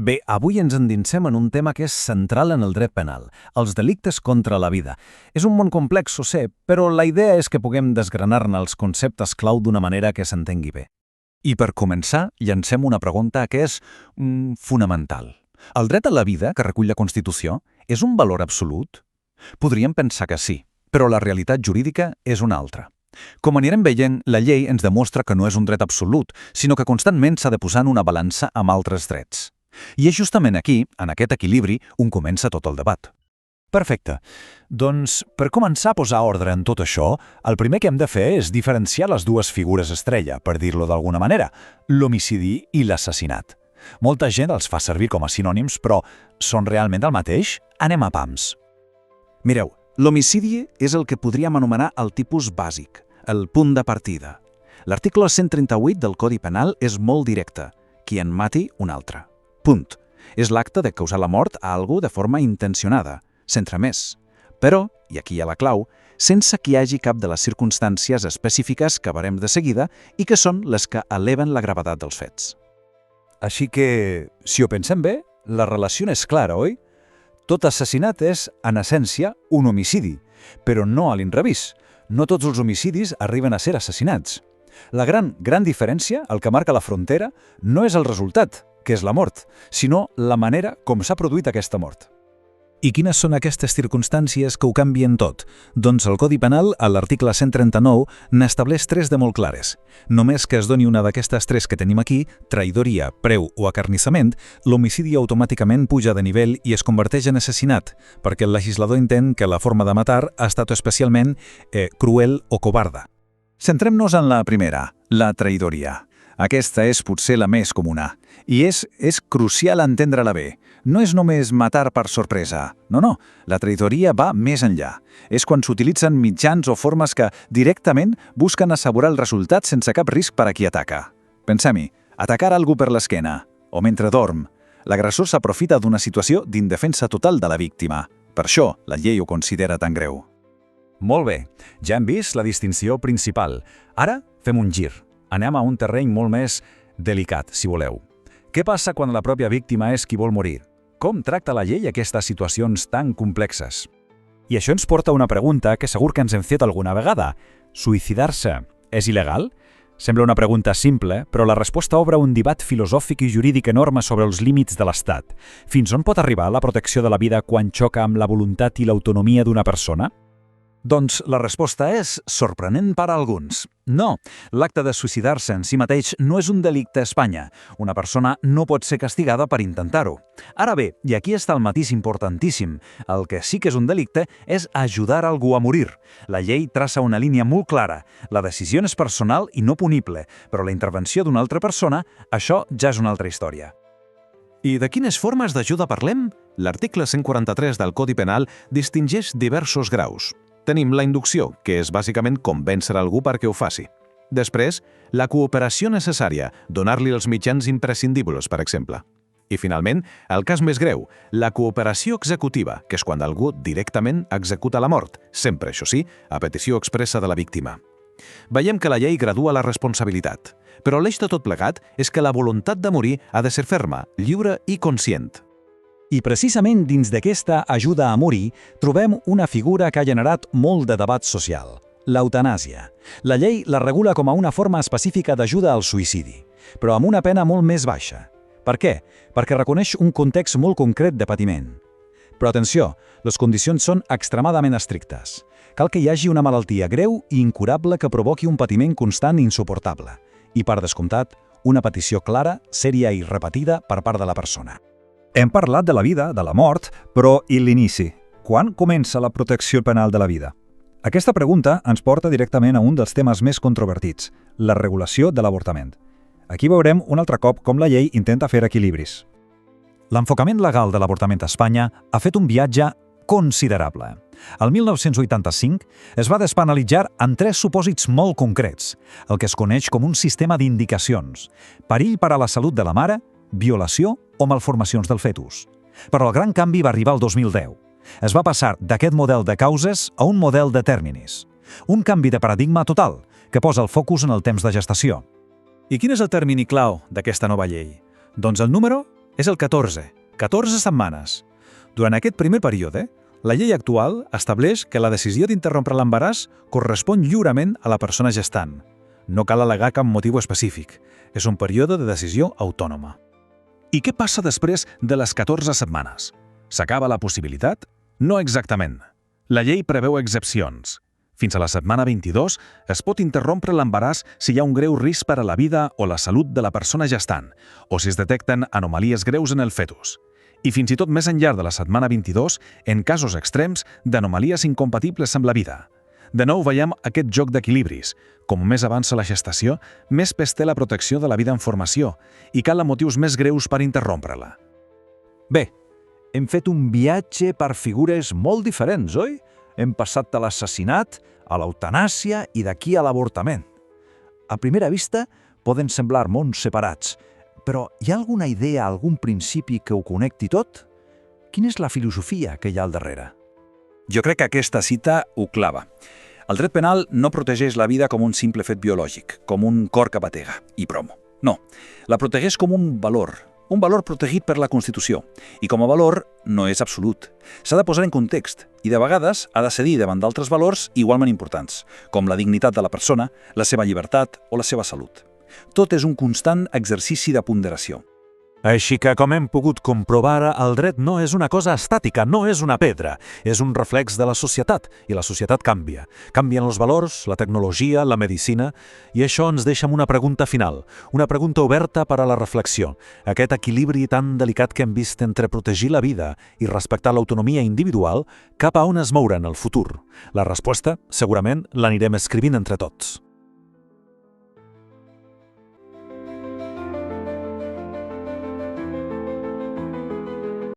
Bé, avui ens endinsem en un tema que és central en el dret penal, els delictes contra la vida. És un món complex, ho sé, però la idea és que puguem desgranar-ne els conceptes clau d'una manera que s'entengui bé. I per començar, llancem una pregunta que és fonamental. El dret a la vida, que recull la Constitució, és un valor absolut? Podríem pensar que sí, però la realitat jurídica és una altra. Com anirem veient, la llei ens demostra que no és un dret absolut, sinó que constantment s'ha de posar en una balança amb altres drets. I és justament aquí, en aquest equilibri, on comença tot el debat. Perfecte. Doncs, per començar a posar ordre en tot això, el primer que hem de fer és diferenciar les dues figures estrella, per dir-lo d'alguna manera, l'homicidi i l'assassinat. Molta gent els fa servir com a sinònims, però són realment el mateix? Anem a pams. Mireu, l'homicidi és el que podríem anomenar el tipus bàsic, el punt de partida. L'article 138 del Codi Penal és molt directe. Qui en mati, un altre. Punt. És l'acte de causar la mort a algú de forma intencionada, sense més. Però, i aquí hi ha la clau, sense que hi hagi cap de les circumstàncies específiques que veurem de seguida i que són les que eleven la gravetat dels fets. Així que, si ho pensem bé, la relació és clara, oi? Tot assassinat és, en essència, un homicidi, però no a l'inrevés. No tots els homicidis arriben a ser assassinats. La gran diferència, el que marca la frontera, no és el resultat, que és la mort, sinó la manera com s'ha produït aquesta mort. I quines són aquestes circumstàncies que ho canvien tot? Doncs el Codi Penal, a l'article 139, n'estableix 3 de molt clares. Només que es doni una d'aquestes 3 que tenim aquí, traïdoria, preu o acarnissament, l'homicidi automàticament puja de nivell i es converteix en assassinat, perquè el legislador entén que la forma de matar ha estat especialment cruel o covarda. Centrem-nos en la primera, la traïdoria. Aquesta és potser la més comuna. I és crucial entendre-la bé. No és només matar per sorpresa. No. La traïdoria va més enllà. És quan s'utilitzen mitjans o formes que directament busquen assegurar el resultat sense cap risc per a qui ataca. Pensem-hi, atacar algú per l'esquena, o mentre dorm. L'agressor s'aprofita d'una situació d'indefensa total de la víctima. Per això la llei ho considera tan greu. Molt bé, ja hem vist la distinció principal. Ara fem un gir. Anem a un terreny molt més delicat, si voleu. Què passa quan la pròpia víctima és qui vol morir? Com tracta la llei aquestes situacions tan complexes? I això ens porta a una pregunta que segur que ens hem fet alguna vegada. Suïcidar-se és il·legal? Sembla una pregunta simple, però la resposta obre un debat filosòfic i jurídic enorme sobre els límits de l'Estat. Fins on pot arribar la protecció de la vida quan xoca amb la voluntat i l'autonomia d'una persona? Doncs la resposta és sorprenent per a alguns. No, l'acte de suïcidar-se en si mateix no és un delicte a Espanya. Una persona no pot ser castigada per intentar-ho. Ara bé, i aquí està el matís importantíssim, el que sí que és un delicte és ajudar algú a morir. La llei traça una línia molt clara. La decisió és personal i no punible, però la intervenció d'una altra persona, això ja és una altra història. I de quines formes d'ajuda parlem? L'article 143 del Codi Penal distingeix diversos graus. Tenim la inducció, que és bàsicament convèncer algú perquè ho faci. Després, la cooperació necessària, donar-li els mitjans imprescindibles, per exemple. I finalment, el cas més greu, la cooperació executiva, que és quan algú directament executa la mort, sempre, això sí, a petició expressa de la víctima. Veiem que la llei gradua la responsabilitat, però l'eix de tot plegat és que la voluntat de morir ha de ser ferma, lliure i conscient. I precisament dins d'aquesta ajuda a morir trobem una figura que ha generat molt de debat social, l'eutanàsia. La llei la regula com a una forma específica d'ajuda al suïcidi, però amb una pena molt més baixa. Per què? Perquè reconeix un context molt concret de patiment. Però atenció, les condicions són extremadament estrictes. Cal que hi hagi una malaltia greu i incurable que provoqui un patiment constant i insuportable. I, per descomptat, una petició clara, sèria i repetida per part de la persona. Hem parlat de la vida, de la mort, però i l'inici? Quan comença la protecció penal de la vida? Aquesta pregunta ens porta directament a un dels temes més controvertits, la regulació de l'avortament. Aquí veurem un altre cop com la llei intenta fer equilibris. L'enfocament legal de l'avortament a Espanya ha fet un viatge considerable. El 1985 es va despenalitzar en 3 supòsits molt concrets, el que es coneix com un sistema d'indicacions: perill per a la salut de la mare, violació o malformacions del fetus. Però el gran canvi va arribar el 2010. Es va passar d'aquest model de causes a un model de tèrminis. Un canvi de paradigma total, que posa el focus en el temps de gestació. I quin és el termini clau d'aquesta nova llei? Doncs el número És el 14. 14 setmanes. Durant aquest primer període, la llei actual estableix que la decisió d'interrompre l'embaràs correspon lliurement a la persona gestant. No cal al·legar cap motiu específic. És un període de decisió autònoma. I què passa després de les 14 setmanes? S'acaba la possibilitat? No exactament. La llei preveu excepcions. Fins a la setmana 22 es pot interrompre l'embaràs si hi ha un greu risc per a la vida o la salut de la persona gestant, o si es detecten anomalies greus en el fetus. I fins i tot més enllà de la setmana 22, en casos extrems d'anomalies incompatibles amb la vida. De nou veiem aquest joc d'equilibris. Com més avança la gestació, més pes té la protecció de la vida en formació i cal motius més greus per interrompre-la. Bé, hem fet un viatge per figures molt diferents, oi? Hem passat de l'assassinat a l'eutanàsia i d'aquí a l'avortament. A primera vista poden semblar mons separats, però hi ha alguna idea, algun principi que ho connecti tot? Quina és la filosofia que hi ha al darrere? Jo crec que aquesta cita ho clava. El dret penal no protegeix la vida com un simple fet biològic, com un cor que batega, i promo. No, la protegeix com un valor protegit per la Constitució, i com a valor no és absolut. S'ha de posar en context, i de vegades ha de cedir davant d'altres valors igualment importants, com la dignitat de la persona, la seva llibertat o la seva salut. Tot és un constant exercici de ponderació. Així que, com hem pogut comprovar, el dret no és una cosa estàtica, no és una pedra. És un reflex de la societat, i la societat canvia. Canvien els valors, la tecnologia, la medicina, i això ens deixa amb una pregunta final, una pregunta oberta per a la reflexió. Aquest equilibri tan delicat que hem vist entre protegir la vida i respectar l'autonomia individual, cap a on es moure en el futur? La resposta, segurament, l'anirem escrivint entre tots.